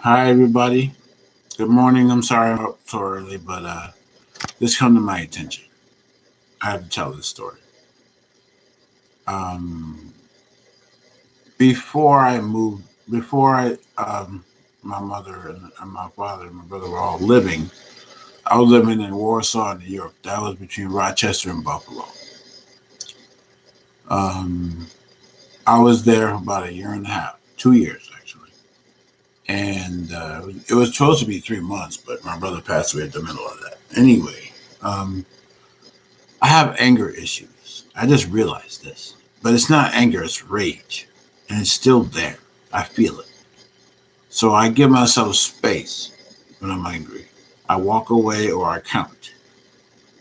Hi, everybody. Good morning. I'm sorry I'm up so early, but this come to my attention. I have to tell this story. Um, before I moved, before my mother and my father and my brother were all living, I was living in Warsaw, New York. That was between Rochester and Buffalo. Um, I was there for about a year and a half, 2 years actually. And it was supposed to be 3 months, but my brother passed away at the middle of that. Anyway, um, I have anger issues. I just realized this. But it's not anger, it's rage. And it's still there. I feel it. So I give myself space when I'm angry. I walk away or I count.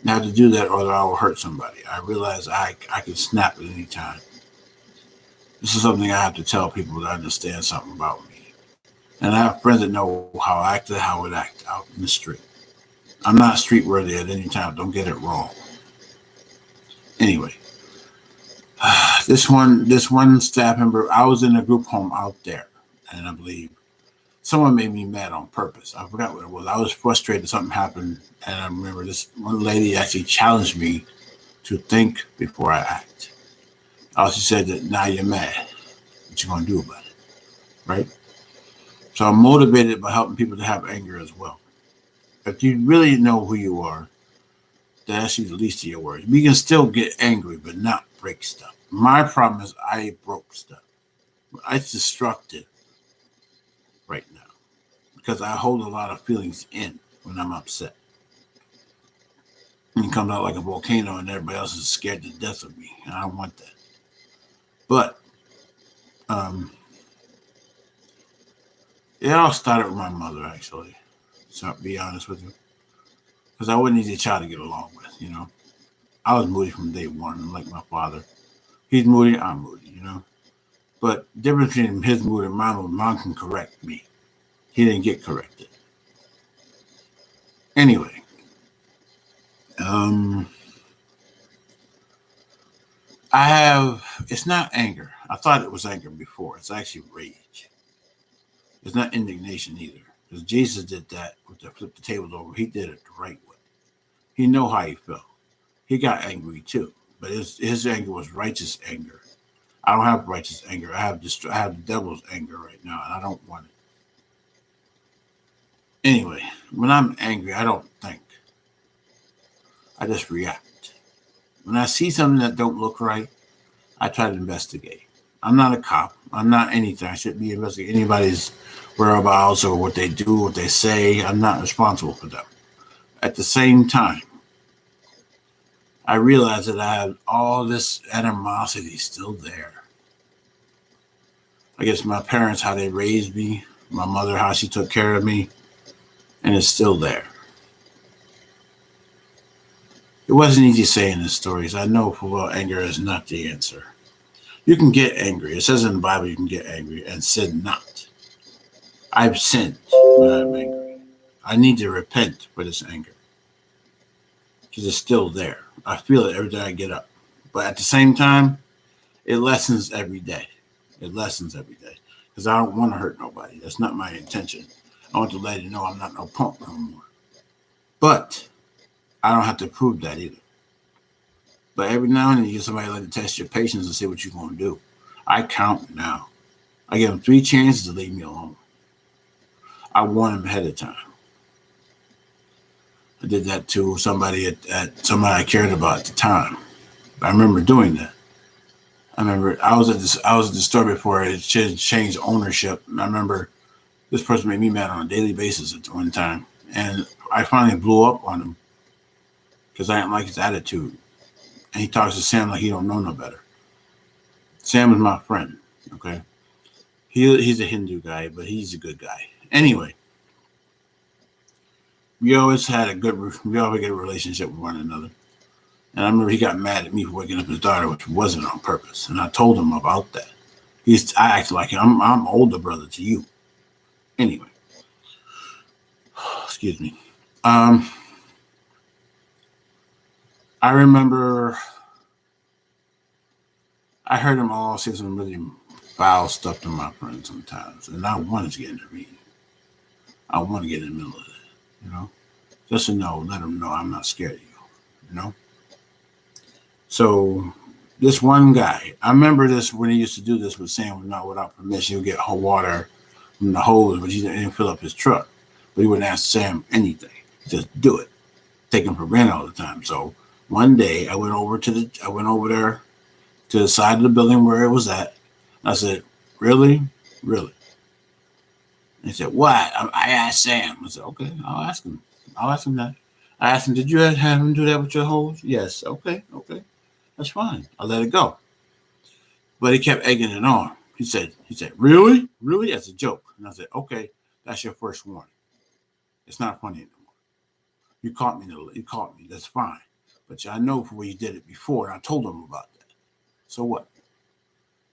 And I have to do that or I will hurt somebody. I realize I can snap at any time. This is something I have to tell people that understand something about me. And I have friends that know how I act and how I would act out in the street. I'm not street worthy at any time. Don't get it wrong. Anyway, this one staff member, I was in a group home out there, and I believe someone made me mad on purpose. I forgot what it was. I was frustrated. Something happened, and I remember this one lady actually challenged me to think before I act. Also said that now you're mad. What you gonna do about it, right? So I'm motivated by helping people to have anger as well. If you really know who you are, that's the least of your worries. We can still get angry, but not break stuff. My problem is I broke stuff. It's destructive right now because I hold a lot of feelings in when I'm upset. And it comes out like a volcano, and everybody else is scared to death of me. And I don't want that. But um, it all started with my mother, actually. So I'll be honest with you, because I wasn't easy child to get along with. I was moody from day one, like my father. He's moody, I'm moody. But the difference between his mood and mine can correct me. He didn't get corrected. Anyway, um, it's not anger. I thought it was anger before. It's actually rage. It's not indignation either. Because Jesus did that with the flip the tables over. He did it the right way. He know how he felt. He got angry too. But his anger was righteous anger. I don't have righteous anger. I have the devil's anger right now, and I don't want it. Anyway, when I'm angry, I don't think. I just react. When I see something that don't look right, I try to investigate. I'm not a cop. I'm not anything. I shouldn't be investigating anybody's whereabouts or what they do, what they say. I'm not responsible for them. At the same time, I realize that I have all this animosity still there. I guess my parents, how they raised me, my mother, how she took care of me, and it's still there. It wasn't easy saying the stories. I know full well anger is not the answer. You can get angry. It says in the Bible you can get angry and sin not. I've sinned when I'm angry. I need to repent for this anger because it's still there. I feel it every day I get up. But at the same time, it lessens every day. It lessens every day because I don't want to hurt nobody. That's not my intention. I want to let you know I'm not no punk no more. But I don't have to prove that either. But every now and then you get somebody like to test your patience and see what you're going to do. I count now. I give them 3 chances to leave me alone. I warn them ahead of time. I did that to somebody at somebody I cared about at the time. I remember doing that. I remember I was at the store before it changed ownership. And I remember this person made me mad on a daily basis at one time. And I finally blew up on him because I didn't like his attitude. And he talks to Sam like he don't know no better. Sam is my friend, okay? He's a Hindu guy, but he's a good guy. Anyway, we always had a relationship with one another. And I remember he got mad at me for waking up his daughter, which wasn't on purpose. And I told him about that. I acted like I'm older brother to you. Anyway, excuse me. Um, I remember I heard him all say some really foul stuff to my friends sometimes, and I wanted to get intervened. I want to get in the middle of it. Just to know, let them know I'm not scared of you. So this one guy, I remember this when he used to do this with Sam, not without permission. He'll get water from the hose, but he didn't fill up his truck. But he wouldn't ask Sam anything. Just do it. Take him for granted all the time. So one day I went over there to the side of the building where it was at. I said, "Really, really?" He said, "What?" I asked Sam. I said, "Okay, I'll ask him. I'll ask him that." I asked him, "Did you have him do that with your hose?" "Yes." "Okay, okay, that's fine. I'll let it go." But he kept egging it on. He said, "Really, really?" As a joke. And I said, "Okay, that's your first warning. It's not funny anymore. You caught me. You caught me. That's fine. But I know for where you did it before, and I told him about that. So what?"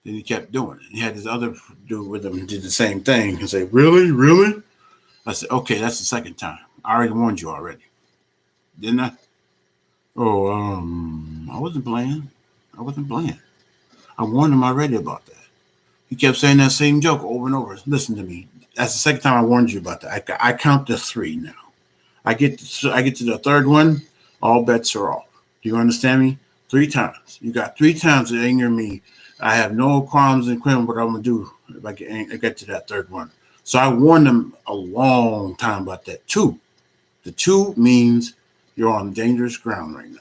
Then he kept doing it. He had this other dude with him who did the same thing and say, "Really? Really?" I said, "Okay, that's the second time. I already warned you already. Didn't I?" "Oh, I wasn't playing. I wasn't playing. I warned him already about that." He kept saying that same joke over and over. Listen to me. That's the second time I warned you about that. I count to three now. I get to the third one, all bets are off. Do you understand me? Three times. You got three times to anger me. I have no qualms in quitting what I'm gonna do if I get to that third one. So I warned them a long time about that. Two. The two means you're on dangerous ground right now.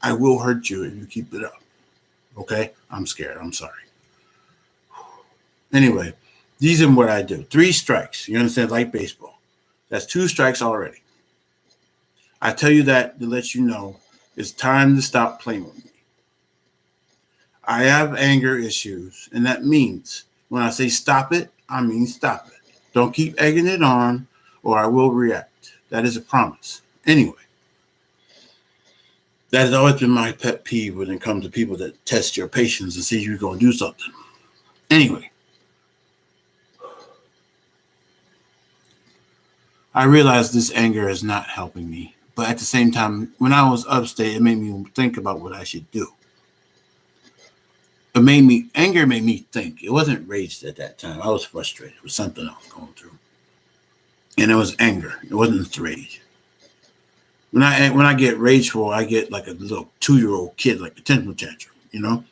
I will hurt you if you keep it up. Okay? I'm scared. I'm sorry. Anyway, these are what I do. Three strikes. You understand? Like baseball. That's two strikes already. I tell you that to let you know it's time to stop playing with me. I have anger issues, and that means when I say stop it, I mean stop it. Don't keep egging it on, or I will react. That is a promise. Anyway, that has always been my pet peeve when it comes to people that test your patience and see if you're going to do something. Anyway, I realize this anger is not helping me. But at the same time, when I was upstate, it made me think about what I should do. Anger made me think. It wasn't rage at that time. I was frustrated with something I was going through. And it was anger. It wasn't rage. When I get rageful, I get like a little 2-year-old kid, like a temper tantrum.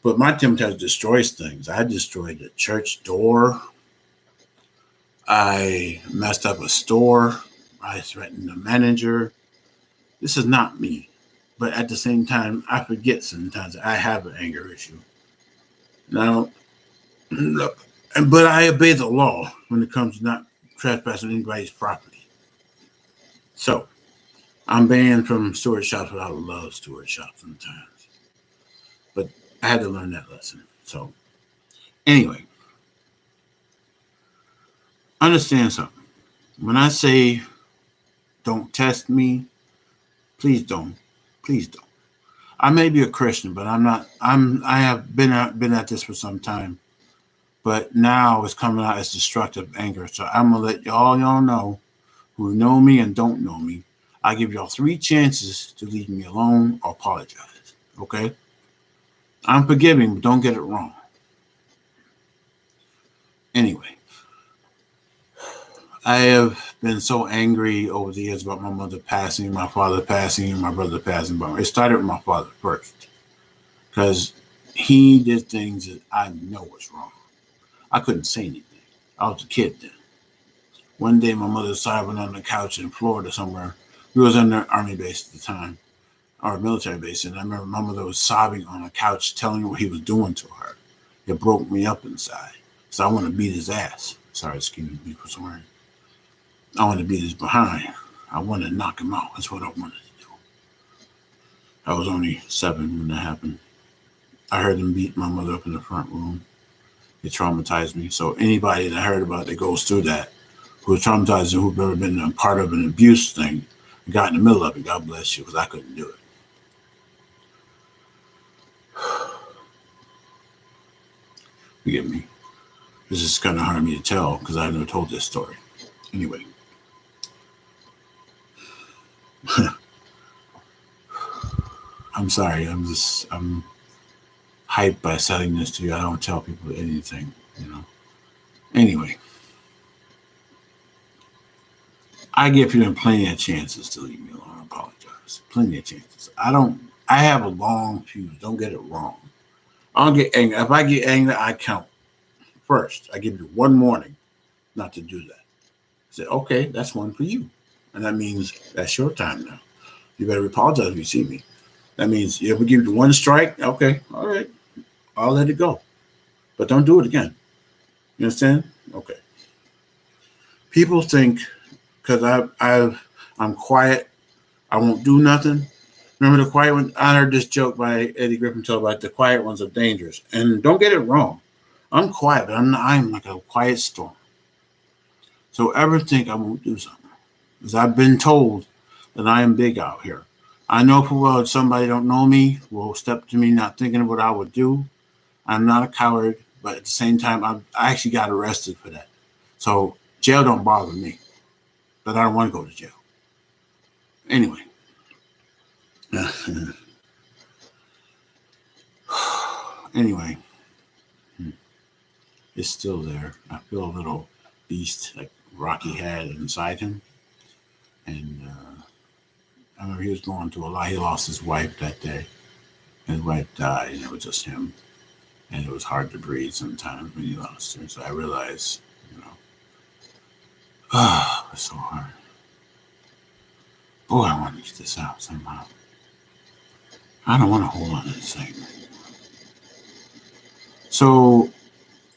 But my temper tantrum destroys things. I destroyed the church door. I messed up a store. I threatened the manager. This is not me. But at the same time, I forget sometimes I have an anger issue. And I don't look, but I obey the law when it comes to not trespassing anybody's property. So I'm banned from storage shops, but I love storage shops sometimes. But I had to learn that lesson. So anyway, understand something. When I say don't test me, please don't. Please don't. I may be a Christian, but I'm not. I have been at this for some time, but now it's coming out as destructive anger. So I'm gonna let y'all know who know me and don't know me. I give y'all 3 chances to leave me alone or apologize. Okay? I'm forgiving, but don't get it wrong. Anyway, I have been so angry over the years about my mother passing, my father passing, and my brother passing. But it started with my father first because he did things that I know was wrong. I couldn't say anything. I was a kid then. One day, my mother was sobbing on the couch in Florida somewhere. We was on the army base at the time, or military base, and I remember my mother was sobbing on the couch, telling me what he was doing to her. It broke me up inside. So I want to beat his ass. Sorry, excuse me for swearing. I want to beat his behind. I want to knock him out. That's what I wanted to do. I was only 7 when that happened. I heard him beat my mother up in the front room. It traumatized me. So anybody that heard about it that goes through that, who was traumatized and who've ever been a part of an abuse thing, got in the middle of it, God bless you, because I couldn't do it. Forgive me. This is kind of hard for me to tell because I never told this story. Anyway. I'm sorry. I'm hyped by selling this to you. I don't tell people anything. Anyway. I give you plenty of chances to leave me alone. I apologize. Plenty of chances. I have a long fuse. Don't get it wrong. I don't get angry. If I get angry, I count first. I give you one warning not to do that. I say, okay, that's one for you. And that means that's your time now. You better apologize if you see me. That means if we give you one strike, okay, all right, I'll let it go. But don't do it again. You understand? Okay. People think because I'm quiet, I won't do nothing. Remember the quiet one? I heard this joke by Eddie Griffin told about the quiet ones are dangerous. And don't get it wrong. I'm quiet, but I'm like a quiet storm. So ever think I won't do something. Because I've been told that I am big out here. I know for well if somebody don't know me will step to me not thinking of what I would do. I'm not a coward, but at the same time, I actually got arrested for that. So jail don't bother me, but I don't want to go to jail. Anyway, anyway, it's still there. I feel a little beast like Rocky had inside him, and I remember he was going through a lot. He lost his wife that day. His wife died, and it was just him, and it was hard to breathe sometimes when he lost her. So I realized, it's so hard. Boy, I want to get this out somehow. I don't want to hold on to this thing. So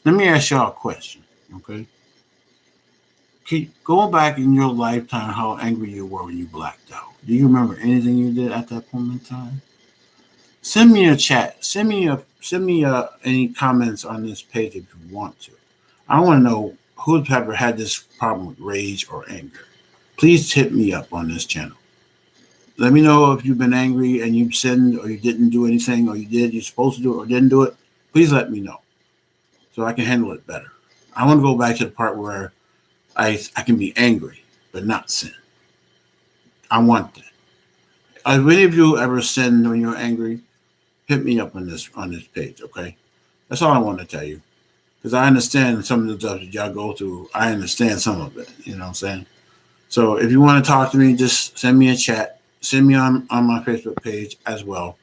let me ask y'all a question, okay? Go back in your lifetime how angry you were when you blacked out. Do you remember anything you did at that point in time? Send me a chat. Send me any comments on this page if you want to. I want to know who's ever had this problem with rage or anger. Please hit me up on this channel. Let me know if you've been angry and you've sinned or you didn't do anything or you did, you're supposed to do it or didn't do it. Please let me know so I can handle it better. I want to go back to the part where I can be angry but not sin. I want that. Have any of you ever sinned when you're angry? Hit me up on this page, okay? That's all I want to tell you. Because I understand some of the stuff that y'all go through. I understand some of it. You know what I'm saying? So if you want to talk to me, just send me a chat. Send me on my Facebook page as well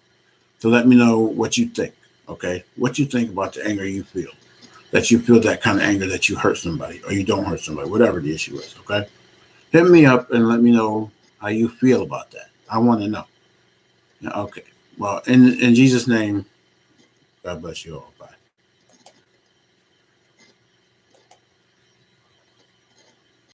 to let me know what you think, okay? What you think about the anger you feel. That you feel that kind of anger that you hurt somebody or you don't hurt somebody, whatever the issue is, okay? Hit me up and let me know how you feel about that. I want to know. Okay. Well, in Jesus' name, God bless you all. Bye.